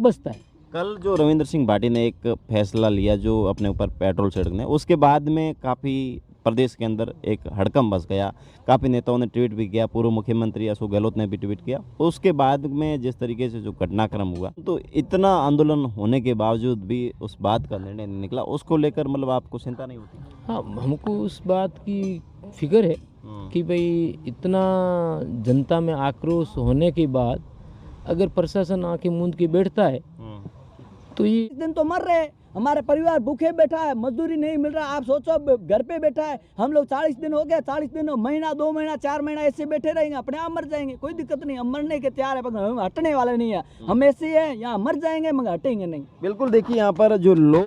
बचता है। कल जो रविंद्र सिंह भाटी ने एक फैसला लिया जो अपने ऊपर पेट्रोल छिड़कने, उसके बाद में काफ़ी प्रदेश के अंदर एक हड़कंप मच गया। काफ़ी नेताओं ने ट्वीट भी किया, पूर्व मुख्यमंत्री अशोक गहलोत ने भी ट्वीट किया। उसके बाद में जिस तरीके से जो घटनाक्रम हुआ, तो इतना आंदोलन होने के बावजूद भी उस बात का निर्णय नहीं निकला, उसको लेकर मतलब आपको चिंता नहीं होती? हाँ, हमको उस बात की फिक्र है कि भाई इतना जनता में आक्रोश होने के बाद अगर प्रशासन आके मूंद के बैठता है तो ये दिन तो मर रहे, हमारे परिवार भूखे बैठा है, मजदूरी नहीं मिल रहा। आप सोचो घर पे बैठा है, हम लोग 40 दिन हो गए, 40 दिन महीना 2 महीना 4 महीना ऐसे बैठे रहेंगे, अपने आप मर जाएंगे, कोई दिक्कत नहीं। हम मरने के तैयार है, पर हम हटने वाले नहीं है। हम ऐसे हैं, यहाँ मर जाएंगे मगर हटेंगे नहीं। बिल्कुल, देखिए यहाँ पर जो लोग,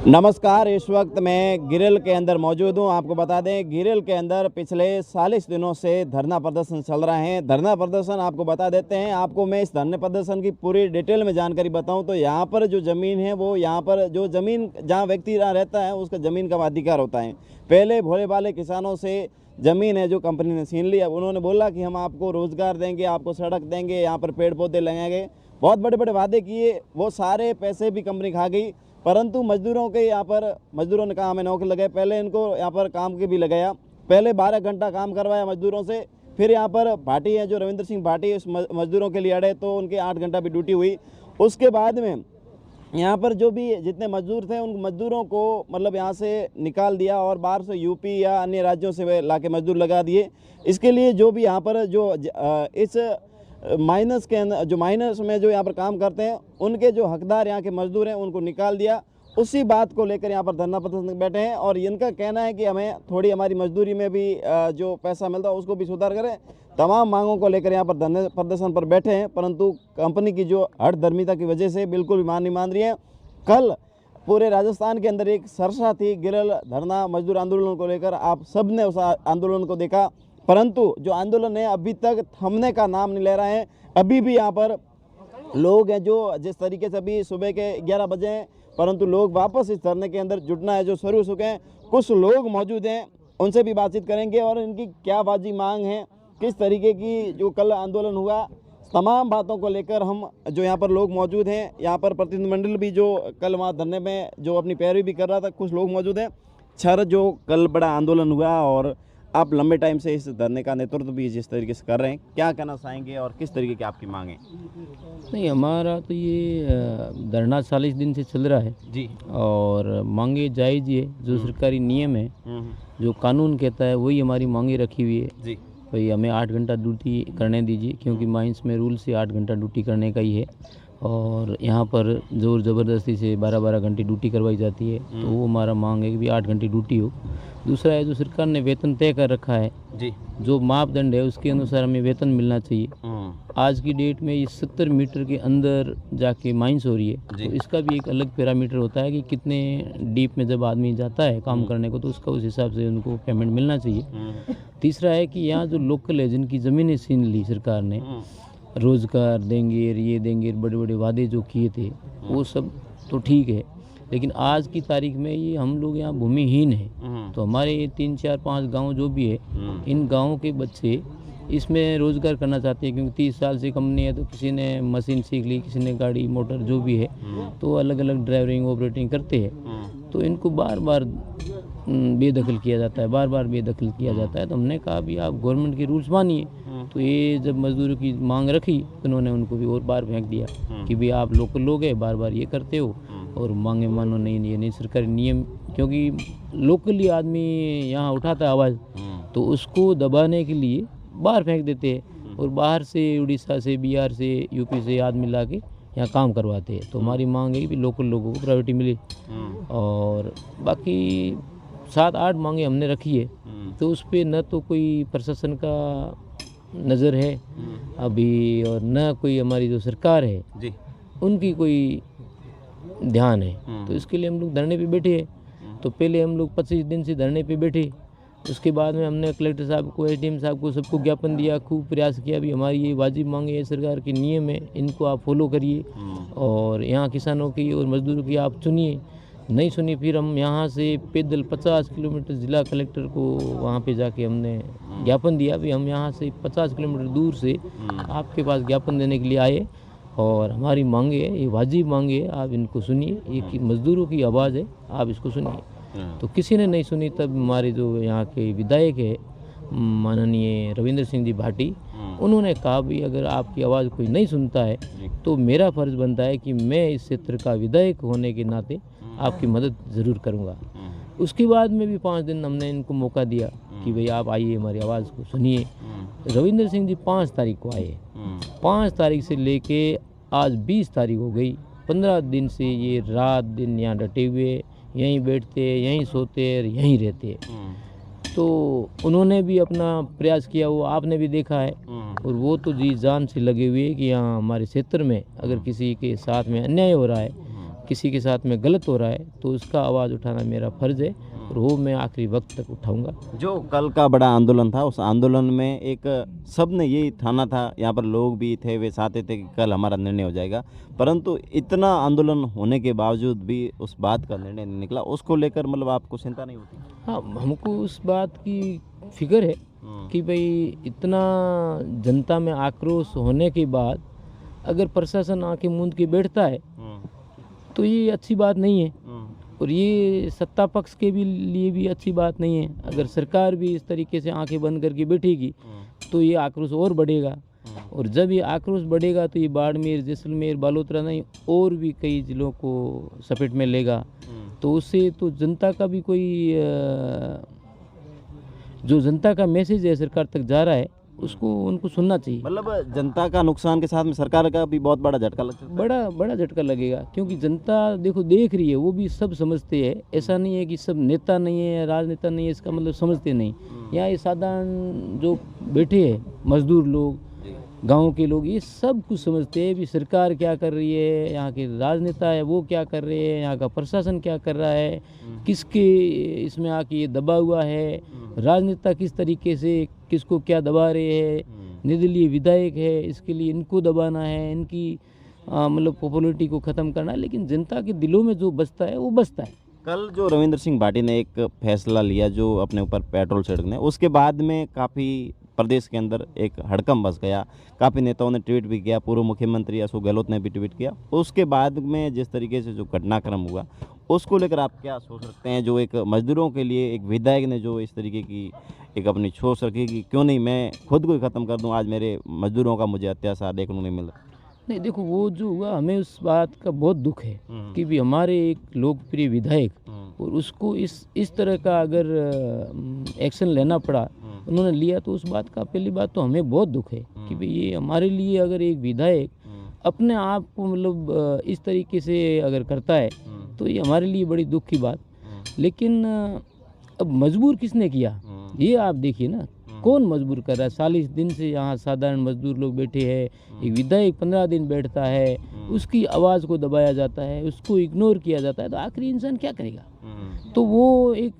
नमस्कार, इस वक्त मैं गिरिल के अंदर मौजूद हूँ। आपको बता दें गिरिल के अंदर पिछले 40 दिनों से धरना प्रदर्शन चल रहे हैं। धरना प्रदर्शन आपको बता देते हैं, आपको मैं इस धरने प्रदर्शन की पूरी डिटेल में जानकारी बताऊं तो यहाँ पर जो ज़मीन है वो यहाँ पर जो ज़मीन जहाँ व्यक्ति रहता है उसका ज़मीन का अधिकार होता है। पहले भोले भाले किसानों से ज़मीन है जो कंपनी ने छीन ली। अब उन्होंने बोला कि हम आपको रोज़गार देंगे, आपको सड़क देंगे, यहाँ पर पेड़ पौधे लगाएंगे, बहुत बड़े बड़े वादे किए। वो सारे पैसे भी कंपनी खा गई, परंतु मजदूरों के यहाँ पर मजदूरों ने कहा हमें नौकरी लगाए। पहले इनको यहाँ पर काम के भी लगाया, पहले 12 घंटा काम करवाया मजदूरों से। फिर यहाँ पर भाटी है जो रविंद्र सिंह भाटी उस मजदूरों के लिए अड़े तो उनके 8 घंटा भी ड्यूटी हुई। उसके बाद में यहाँ पर जो भी जितने मजदूर थे उन मजदूरों को मतलब यहाँ से निकाल दिया और बाहर से यूपी या अन्य राज्यों से वे लाके मजदूर लगा दिए। इसके लिए जो भी यहाँ पर जो इस माइनस के अंदर जो माइनस में जो यहाँ पर काम करते हैं उनके जो हकदार यहाँ के मजदूर हैं उनको निकाल दिया। उसी बात को लेकर यहाँ पर धरना प्रदर्शन बैठे हैं और इनका कहना है कि हमें थोड़ी हमारी मजदूरी में भी जो पैसा मिलता है उसको भी सुधार करें। तमाम मांगों को लेकर यहाँ पर धरने प्रदर्शन पर बैठे हैं, परंतु कंपनी की जो हठधर्मिता की वजह से बिल्कुल भी मान नहीं मान रही है। कल पूरे राजस्थान के अंदर एक सरसा थी गिरिल धरना मजदूर आंदोलन को लेकर, आप सब ने उस आंदोलन को देखा, परंतु जो आंदोलन है अभी तक थमने का नाम नहीं ले रहा है। अभी भी यहाँ पर लोग हैं जो जिस तरीके से अभी सुबह के 11 बजे हैं, परंतु लोग वापस इस धरने के अंदर जुटना है जो शुरू हो चुके हैं। कुछ लोग मौजूद हैं, उनसे भी बातचीत करेंगे और इनकी क्या बाजी मांग है, किस तरीके की जो कल आंदोलन हुआ, तमाम बातों को लेकर हम जो यहाँ पर लोग मौजूद हैं। यहाँ पर प्रतिनिधिमंडल भी जो कल वहाँ धरने में जो अपनी पैरवी भी कर रहा था, कुछ लोग मौजूद हैं। सर, जो कल बड़ा आंदोलन हुआ और आप लंबे टाइम से इस धरने का नेतृत्व भी जिस तरीके से कर रहे हैं, क्या कहना चाहेंगे और किस तरीके की आपकी मांग है? नहीं, हमारा तो ये धरना 40 दिन से चल रहा है जी, और मांगे जायज़ ही है। जो सरकारी नियम है, जो कानून कहता है वही हमारी मांगे रखी हुई है जी। भाई हमें 8 घंटा ड्यूटी करने दीजिए, क्योंकि माइंस में रूल से 8 घंटा ड्यूटी करने का ही है और यहाँ पर ज़ोर ज़बरदस्ती से 12-12 घंटे ड्यूटी करवाई जाती है। तो वो हमारा मांग है कि भी 8 घंटे ड्यूटी हो। दूसरा है जो सरकार ने वेतन तय कर रखा है जी, जो मापदंड है उसके अनुसार हमें वेतन मिलना चाहिए। आज की डेट में ये 70 मीटर के अंदर जाके माइंस हो रही है, तो इसका भी एक अलग पैरामीटर होता है कि कितने डीप में जब आदमी जाता है काम करने को तो उसका उस हिसाब से उनको पेमेंट मिलना चाहिए। तीसरा है कि यहाँ जो लोकल है जिनकी ज़मीनें छीन ली सरकार ने, रोज़गार देंगे, ये देंगे, बड़े बड़े वादे जो किए थे वो सब तो ठीक है, लेकिन आज की तारीख में ये हम लोग यहाँ भूमिहीन हैं। तो हमारे ये 3, 4, 5 गांव जो भी है, इन गांवों के बच्चे इसमें रोज़गार करना चाहते हैं, क्योंकि 30 साल से कंपनी है तो किसी ने मशीन सीख ली, किसी ने गाड़ी मोटर जो भी है, तो अलग अलग ड्राइवरिंग ऑपरेटिंग करते हैं। तो इनको बार बार बेदखल किया जाता है, बार बार बेदखल किया जाता है। तो हमने कहा भी आप गवर्नमेंट के रूल्स मानिए। तो ये जब मजदूरों की मांग रखी तो उन्होंने उनको भी और बार फेंक दिया कि भी आप लोकल लोग हैं, बार बार ये करते हो और मांगे मानो नहीं, ये नहीं सरकारी नियम, क्योंकि लोकली आदमी यहाँ उठाता है आवाज़ तो उसको दबाने के लिए बाहर फेंक देते हैं और बाहर से उड़ीसा से, बिहार से, यूपी से आदमी ला के यहाँ काम करवाते हैं। तो हमारी मांग है कि लोकल लोगों को प्रायोरिटी मिले और बाकी 7-8 मांगे हमने रखी है, तो उस पर न तो कोई प्रशासन का नज़र है अभी और न कोई हमारी जो सरकार है जी उनकी कोई ध्यान है। तो इसके लिए हम लोग धरने पे बैठे हैं। तो पहले हम लोग 25 दिन से धरने पे बैठे, उसके बाद में हमने कलेक्टर साहब को, एसडीएम साहब को, सबको ज्ञापन दिया, खूब प्रयास किया भी हमारी ये वाजिब मांगे है, सरकार के नियम है, इनको आप फॉलो करिए और यहाँ किसानों की और मजदूरों की आप सुनिए। नहीं सुनी, फिर हम यहाँ से पैदल 50 किलोमीटर जिला कलेक्टर को वहाँ पे जाके हमने ज्ञापन दिया भी हम यहाँ से 50 किलोमीटर दूर से आपके पास ज्ञापन देने के लिए आए और हमारी मांगे है, ये वाजिब मांगे है, आप इनको सुनिए, ये कि मज़दूरों की आवाज़ है, आप इसको सुनिए। तो किसी ने नहीं सुनी, तब हमारे जो यहाँ के विधायक है माननीय रविंद्र सिंह जी भाटी, उन्होंने कहा भाई अगर आपकी आवाज़ कोई नहीं सुनता है तो मेरा फ़र्ज़ बनता है कि मैं इस क्षेत्र का विधायक होने के नाते आपकी मदद ज़रूर करूँगा। उसके बाद में भी 5 दिन हमने इनको मौका दिया कि भाई आप आइए, हमारी आवाज़ को सुनिए। रविंद्र सिंह जी 5 तारीख को आए, 5 तारीख से लेके आज 20 तारीख हो गई, 15 दिन से ये रात दिन यहाँ डटे हुए, यहीं बैठते, यहीं सोते, यहीं रहते। तो उन्होंने भी अपना प्रयास किया, वो आपने भी देखा है, और वो तो जी जान से लगे हुए हैं कि यहाँ हमारे क्षेत्र में अगर किसी के साथ में अन्याय हो रहा है, किसी के साथ में गलत हो रहा है, तो उसका आवाज़ उठाना मेरा फ़र्ज़ है और वो मैं आखिरी वक्त तक उठाऊंगा। जो कल का बड़ा आंदोलन था, उस आंदोलन में एक सबने यही ठाना था, यहाँ पर लोग भी थे, वे चाहते थे कि कल हमारा निर्णय हो जाएगा, परंतु इतना आंदोलन होने के बावजूद भी उस बात का निर्णय नहीं निकला। उसको लेकर मतलब आपको चिंता नहीं होती? हाँ, हमको उस बात की फिक्र है कि भाई इतना जनता में आक्रोश होने के बाद अगर प्रशासन आके मूंद के बैठता है तो ये अच्छी बात नहीं है, और ये सत्ता पक्ष के भी लिए भी अच्छी बात नहीं है। अगर सरकार भी इस तरीके से आंखें बंद करके बैठेगी तो ये आक्रोश और बढ़ेगा, और जब ये आक्रोश बढ़ेगा तो ये बाड़मेर, जैसलमेर, बालोतरा नहीं और भी कई ज़िलों को सपेट में लेगा। तो उससे तो जनता का भी कोई जो जनता का मैसेज है सरकार तक जा रहा है, उसको उनको सुनना चाहिए। मतलब जनता का नुकसान के साथ में सरकार का भी बहुत बड़ा झटका लग सकता है। बड़ा झटका लगेगा, क्योंकि जनता देखो देख रही है, वो भी सब समझते हैं। ऐसा नहीं है कि सब नेता नहीं है, राजनेता नहीं है, इसका मतलब समझते नहीं। यहाँ ये साधारण जो बैठे हैं मजदूर लोग, गांव के लोग, ये सब कुछ समझते हैं भी सरकार क्या कर रही है, यहाँ के राजनेता है वो क्या कर रहे हैं, यहाँ का प्रशासन क्या कर रहा है, किसके इसमें आके ये दबा हुआ है, राजनेता किस तरीके से किसको क्या दबा रहे हैं, निर्दलीय विधायक है इसके लिए इनको दबाना है, इनकी मतलब पॉपुलरिटी को ख़त्म करना है। लेकिन जनता के दिलों में जो बसता है वो बसता है। कल जो रविंद्र सिंह भाटी ने एक फैसला लिया जो अपने ऊपर पेट्रोल छिड़कने, उसके बाद में काफ़ी प्रदेश के अंदर एक हड़कंप बस गया। काफ़ी नेताओं ने ट्वीट भी किया, पूर्व मुख्यमंत्री अशोक गहलोत ने भी ट्वीट किया। उसके बाद में जिस तरीके से जो घटनाक्रम हुआ, उसको लेकर आप क्या सोच सकते हैं? जो एक मजदूरों के लिए एक विधायक ने जो इस तरीके की एक अपनी सोच रखी कि क्यों नहीं मैं खुद को ही ख़त्म कर दूं, आज मेरे मजदूरों का मुझे अत्याचार देखने को नहीं मिल रहा। नहीं देखो, वो जो हुआ हमें उस बात का बहुत दुख है कि भी हमारे एक लोकप्रिय विधायक और उसको इस तरह का अगर एक्शन लेना पड़ा, उन्होंने लिया, तो उस बात का पहली बात तो हमें बहुत दुख है कि भाई ये हमारे लिए अगर एक विधायक अपने आप को मतलब इस तरीके से अगर करता है तो ये हमारे लिए बड़ी दुख की बात। लेकिन अब मजबूर किसने किया ये आप देखिए ना, कौन मजबूर कर रहा है? 40 दिन से यहाँ साधारण मजदूर लोग बैठे हैं, एक विधायक 15 दिन बैठता है, उसकी आवाज़ को दबाया जाता है, उसको इग्नोर किया जाता है, तो आखिरी इंसान क्या करेगा? तो वो एक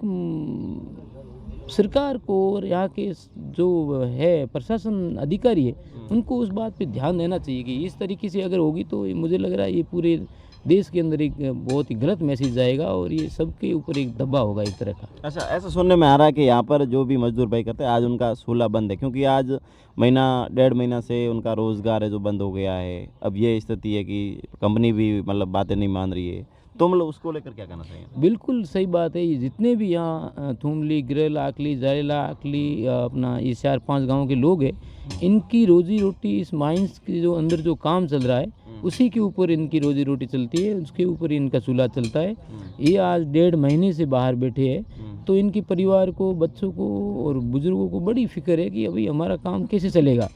सरकार को और यहाँ के जो है प्रशासन अधिकारी है, उनको उस बात पे ध्यान देना चाहिए कि इस तरीके से अगर होगी तो मुझे लग रहा है ये पूरे देश के अंदर एक बहुत ही गलत मैसेज जाएगा और ये सबके ऊपर एक दबा होगा एक तरह का। अच्छा, ऐसा सुनने में आ रहा है कि यहाँ पर जो भी मजदूर भाई करते हैं, आज उनका सूला बंद है, क्योंकि आज महीना 1.5 महीना से उनका रोज़गार है जो बंद हो गया है। अब ये स्थिति है कि कंपनी भी मतलब बातें नहीं मान रही है, तो मतलब उसको लेकर क्या कहना चाहिए? बिल्कुल सही बात है। ये जितने भी यहाँ थुमली, गिरल, आकली, जारेला, आकली, अपना ये 4-5 गाँव के लोग हैं, इनकी रोजी रोटी इस माइंस के जो अंदर जो काम चल रहा है उसी के ऊपर इनकी रोजी रोटी चलती है, उसके ऊपर इनका चूल्हा चलता है। ये आज 1.5 महीने से बाहर बैठे हैं, तो इनके परिवार को, बच्चों को और बुजुर्गों को बड़ी फिक्र है कि अभी हमारा काम कैसे चलेगा।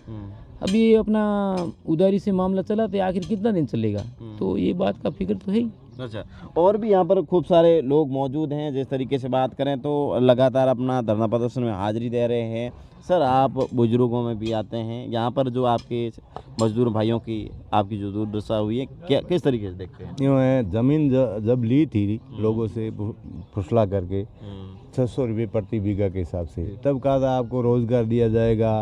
अब ये अपना उधारी से मामला चला तो आखिर कितना दिन चलेगा, तो ये बात का फिक्र तो है ही। अच्छा, और भी यहाँ पर खूब सारे लोग मौजूद हैं। जिस तरीके से बात करें तो लगातार अपना धरना प्रदर्शन में हाजिरी दे रहे हैं। सर, आप बुजुर्गों में भी आते हैं, यहाँ पर जो आपके मजदूर भाइयों की आपकी जो दुर्दशा हुई है, क्या किस तरीके से देखते हैं? यूँ है, ज़मीन जब ली थी लोगों से फुसला करके 600 रुपये प्रति बीघा के हिसाब से, तब कहा था आपको रोज़गार दिया जाएगा,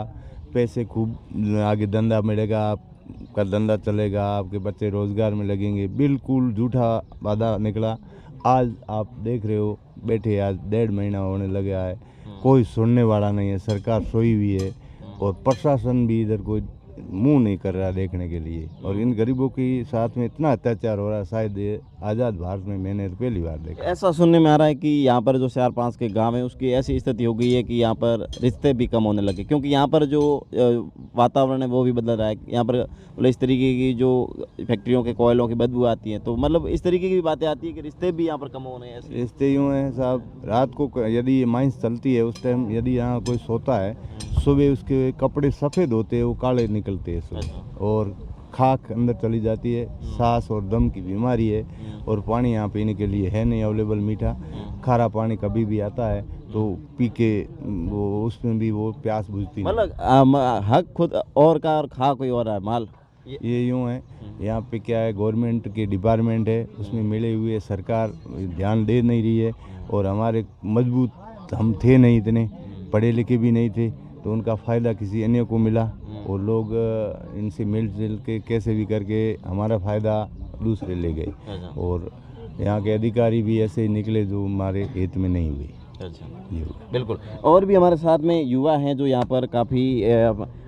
पैसे खूब आगे धंधा मिलेगा, आपका धंधा चलेगा, आपके बच्चे रोज़गार में लगेंगे। बिल्कुल झूठा वादा निकला। आज आप देख रहे हो बैठे, आज 1.5 महीना होने लगा है, कोई सुनने वाला नहीं है, सरकार सोई हुई है और प्रशासन भी इधर कोई मुंह नहीं कर रहा देखने के लिए। और इन गरीबों के साथ में इतना अत्याचार हो रहा है, शायद ये आज़ाद भारत में मैंने तो पहली बार देखा। ऐसा सुनने में आ रहा है कि यहाँ पर जो 4-5 के गांव है उसकी ऐसी स्थिति हो गई है कि यहाँ पर रिश्ते भी कम होने लगे, क्योंकि यहाँ पर जो वातावरण है वो भी बदल रहा है। यहाँ पर मतलब इस तरीके की जो फैक्ट्रियों के कोयलों की बदबू आती है, तो मतलब इस तरीके की बातें आती है कि रिश्ते भी यहाँ पर कम हो रहे हैं। ऐसे रिश्ते यूँ हैं साहब, रात को यदि ये माइंस चलती है उस टाइम यदि यहाँ कोई सोता है, सुबह उसके कपड़े सफ़ेद होते हैं, वो काले निकलते हैं सुबह, और खाक अंदर चली जाती है। सांस और दम की बीमारी है, और पानी यहाँ पीने के लिए है नहीं अवेलेबल मीठा। खारा पानी कभी भी आता है तो पी के वो उसमें भी वो प्यास बुझती नहीं। मतलब हक खुद और का और खा कोई और है माल। ये यूँ है, यहाँ पे क्या है, गवर्नमेंट के डिपार्टमेंट है, उसमें मिले हुए सरकार ध्यान दे नहीं रही है। और हमारे मजबूत हम थे नहीं, इतने पढ़े लिखे भी नहीं थे, तो उनका फ़ायदा किसी अन्य को मिला, और लोग इनसे मिलजुल के कैसे भी करके हमारा फ़ायदा दूसरे ले गए। और यहाँ के अधिकारी भी ऐसे ही निकले जो हमारे हित में नहीं हुए। ये बिल्कुल। और भी हमारे साथ में युवा हैं जो यहाँ पर काफ़ी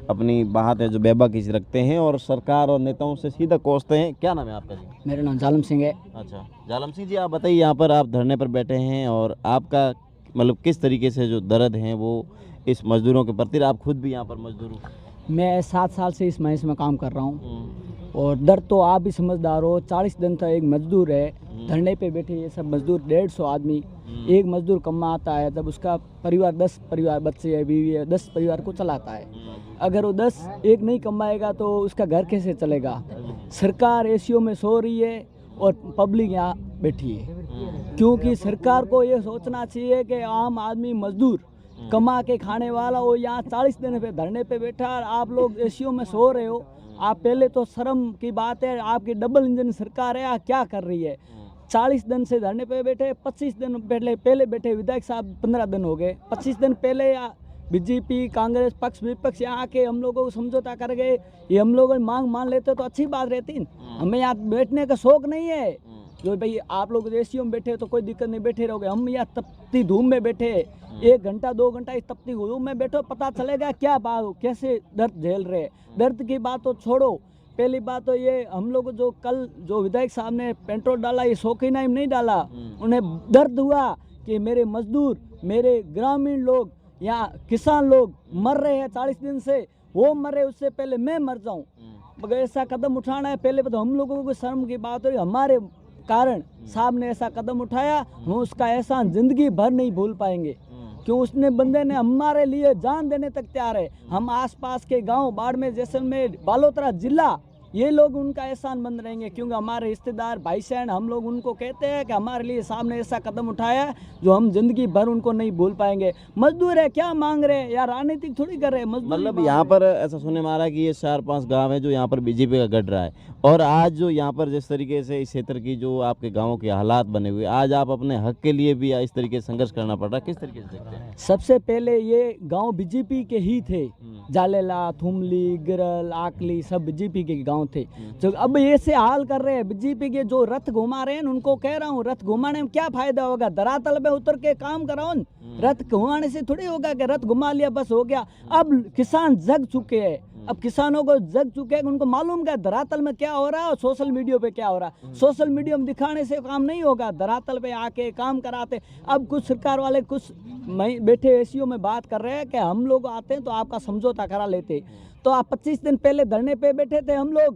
अपनी बात है जो बेबाकी रखते हैं और सरकार और नेताओं से सीधा कोसते हैं। क्या नाम है आपका जी? मेरा नाम जालम सिंह है। अच्छा जालम सिंह जी, आप बताइए, यहाँ पर आप धरने पर बैठे हैं और आपका मतलब किस तरीके से जो दर्द हैं वो इस मजदूरों के प्रति, आप खुद भी यहाँ पर मजदूर हो? मैं 7 साल से इस महीने में काम कर रहा हूँ, और दर्द तो आप भी समझदार हो। 40 दिन तक एक मजदूर है धरने पे बैठे, ये सब मजदूर 150 आदमी, एक मजदूर कमाता है, तब उसका परिवार 10 परिवार, बच्चे है, बीवी है, 10 परिवार को चलाता है। अगर वो 10 एक नहीं कमाएगा तो उसका घर कैसे चलेगा? सरकार एसीओ में सो रही है और पब्लिक यहाँ बैठी है, क्योंकि सरकार को ये सोचना चाहिए कि आम आदमी मजदूर कमा के खाने वाला वो यहाँ 40 दिन पे धरने पे बैठा, और आप लोग एसीओ में सो रहे हो। आप पहले तो शर्म की बात है, आपकी डबल इंजन सरकार है, क्या कर रही है? 40 दिन से धरने पे बैठे, 25 दिन पहले बैठे विधायक साहब 15 दिन हो गए, 25 दिन पहले बीजेपी कांग्रेस पक्ष विपक्ष यहाँ आके हम लोगों को समझौता कर गए। ये हम लोग मांग मान लेते तो अच्छी बात रहती। हमें यहाँ बैठने का शौक नहीं है, जो भाई आप लोग एसीओ में बैठे तो कोई दिक्कत नहीं, बैठे रहोगे। हम यहाँ तपती धूप में बैठे 1 घंटा 2 घंटा इस तपती धूप में बैठो, पता चलेगा क्या बात, कैसे दर्द झेल रहे। दर्द की बात तो छोड़ो, पहली बात तो ये हम लोग जो कल जो विधायक साहब ने पेट्रोल डाला, ये शौकीन नहीं डाला, उन्हें दर्द हुआ कि मेरे मजदूर, मेरे ग्रामीण लोग, यहाँ किसान लोग मर रहे हैं 40 दिन से, वो मर रहे, उससे पहले मैं मर जाऊं। मगर ऐसा कदम उठाना है, पहले तो हम लोगों को शर्म की बात हो रही, हमारे कारण साहब ने ऐसा कदम उठाया, हम उसका एहसान जिंदगी भर नहीं भूल पाएंगे। क्यों? उसने बंदे ने हमारे लिए जान देने तक तैयार है। हम आसपास के गांव बाड़मेर, जैसलमेर, बालोतरा जिला, ये लोग उनका एहसान बंद रहेंगे, क्योंकि हमारे रिश्तेदार भाई बहन, हम लोग उनको कहते हैं कि हमारे लिए सामने ऐसा कदम उठाया जो हम जिंदगी भर उनको नहीं भूल पाएंगे। मजदूर है, क्या मांग रहे हैं? या राजनीतिक थोड़ी कर रहे हैं, मजदूर। मतलब यहाँ पर ऐसा सुनने में आ रहा है कि ये 4-5 गांव है जो यहाँ पर बीजेपी का गढ़ रहा है, और आज जो यहाँ पर जिस तरीके से इस क्षेत्र की जो आपके गाँवों के हालात बने हुए, आज आप अपने हक के लिए भी इस तरीके से संघर्ष करना पड़ रहा है, किस तरीके से देखते हैं? सबसे पहले ये गांव बीजेपी के ही थे, जालेला, थुमली, गिरल, आकली, सब बीजेपी के गांव थे। जो अब ये से हाल कर रहे हैं, बीजेपी के जो रथ घुमा रहे हैं उनको कह रहा हूँ, रथ घुमाने में क्या फायदा होगा? धरातल में उतर के काम कराओ। रथ घुमाने से थोड़ी होगा कि रथ घुमा लिया बस हो गया। अब किसान जग चुके हैं, अब किसानों को जग चुके हैं, उनको मालूम क्या धरातल में क्या हो रहा है और सोशल मीडिया पे क्या हो रहा है। सोशल मीडिया में दिखाने से काम नहीं होगा, धरातल पे आके काम कराते। अब कुछ सरकार वाले कुछ बैठे एसीओ में बात कर रहे हैं कि हम लोग आते हैं तो आपका समझौता करा लेते। तो आप 25 दिन पहले धरने पे बैठे थे हम लोग,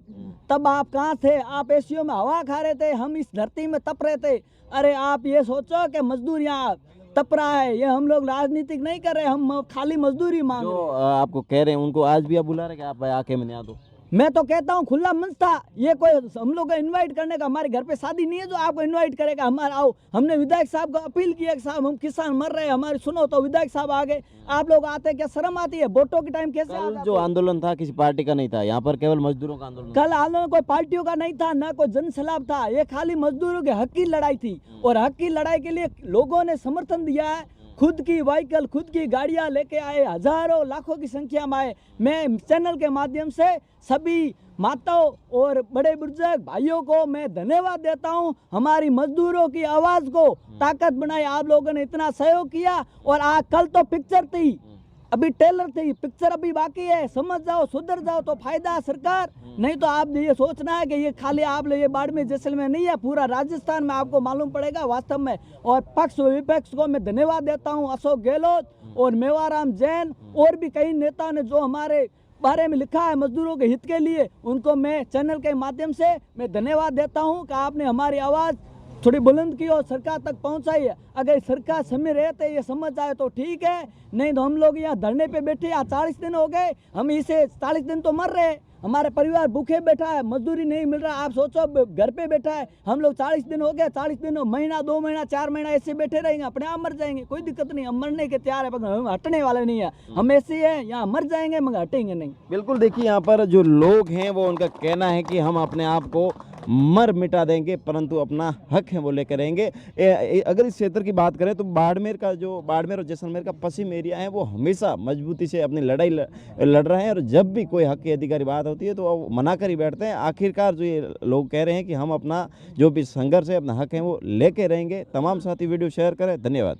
तब आप कहाँ थे? आप एसीओ में हवा खा रहे थे, हम इस धरती में तप रहे थे। अरे आप ये सोचो कि मजदूर यहाँ तप रहा है, ये हम लोग राजनीतिक नहीं कर रहे, हम खाली मजदूरी मांग रहे। जो आपको कह रहे हैं उनको आज भी आप बुला रहे हैं कि आप आके मैंने आ दो? मैं तो कहता हूँ खुला मंच था, ये कोई हम लोग को इनवाइट करने का, हमारे घर पे शादी नहीं है जो आपको इनवाइट करेगा। हमारा आओ, हमने विधायक साहब को अपील किया कि साहब हम किसान मर रहे हैं, हमारी सुनो, तो विधायक साहब आ गए। आप लोग आते, क्या शर्म आती है? वोटों के टाइम कैसे कल जो आंदोलन था किसी पार्टी का नहीं था, यहाँ पर केवल मजदूरों का आंदोलन। कल आंदोलन कोई पार्टियों का नहीं था, ना कोई जन सलाब था, ये खाली मजदूरों के हक की लड़ाई थी। और हक की लड़ाई के लिए लोगों ने समर्थन दिया है, खुद की व्हीकल, खुद की गाड़ियां लेके आए, हजारों लाखों की संख्या में आए। मैं चैनल के माध्यम से सभी माताओं और बड़े बुजुर्ग भाइयों को मैं धन्यवाद देता हूं। हमारी मजदूरों की आवाज को ताकत बनाई, आप लोगों ने इतना सहयोग किया। और आज कल तो पिक्चर थी, अभी टेलर थे, पिक्चर अभी बाकी है, समझ जाओ, सुधर जाओ तो फायदा है सरकार। नहीं तो आप ये सोचना है कि ये खाली आप ये बाड़मेर जैसलमेर नहीं है, पूरा राजस्थान में आपको मालूम पड़ेगा वास्तव में। और पक्ष व विपक्ष को मैं धन्यवाद देता हूँ, अशोक गहलोत और मेवाराम जैन और भी कई नेता ने जो हमारे बारे में लिखा है मजदूरों के हित के लिए, उनको मैं चैनल के माध्यम से मैं धन्यवाद देता हूं कि आपने हमारी आवाज़ थोड़ी बुलंद की और सरकार तक पहुंचाई है। अगर सरकार समय रहते ये समझ आए तो ठीक है, नहीं तो हम लोग यहाँ धरने पे बैठे, यहाँ 40 दिन हो गए, हम इसे 40 दिन तो मर रहे, हमारे परिवार भूखे बैठा है, मजदूरी नहीं मिल रहा। आप सोचो घर पे बैठा है, हम लोग 40 दिन हो गए, 40 दिन महीना 2 महीना 4 महीना ऐसे बैठे रहेंगे, अपने आप मर जाएंगे, कोई दिक्कत नहीं, हम मरने के तैयार है, पर हम हटने वाले नहीं है, हम ऐसे हैं, यहाँ मर जाएंगे मगर हटेंगे नहीं। बिल्कुल, देखिए यहाँ पर जो लोग हैं वो उनका कहना है कि हम अपने आप को मर मिटा देंगे परंतु अपना हक है वो लेकर रहेंगे। अगर इस क्षेत्र की बात करें तो बाड़मेर और जैसलमेर का पश्चिम एरिया है वो हमेशा मजबूती से अपनी लड़ाई लड़ रहे हैं और जब भी कोई हक की अधिकारी बात होती है तो वो मना कर ही बैठते हैं। आखिरकार जो ये लोग कह रहे हैं कि हम अपना जो भी संघर्ष है, अपना हक है वो लेके रहेंगे। तमाम साथी वीडियो शेयर करें, धन्यवाद।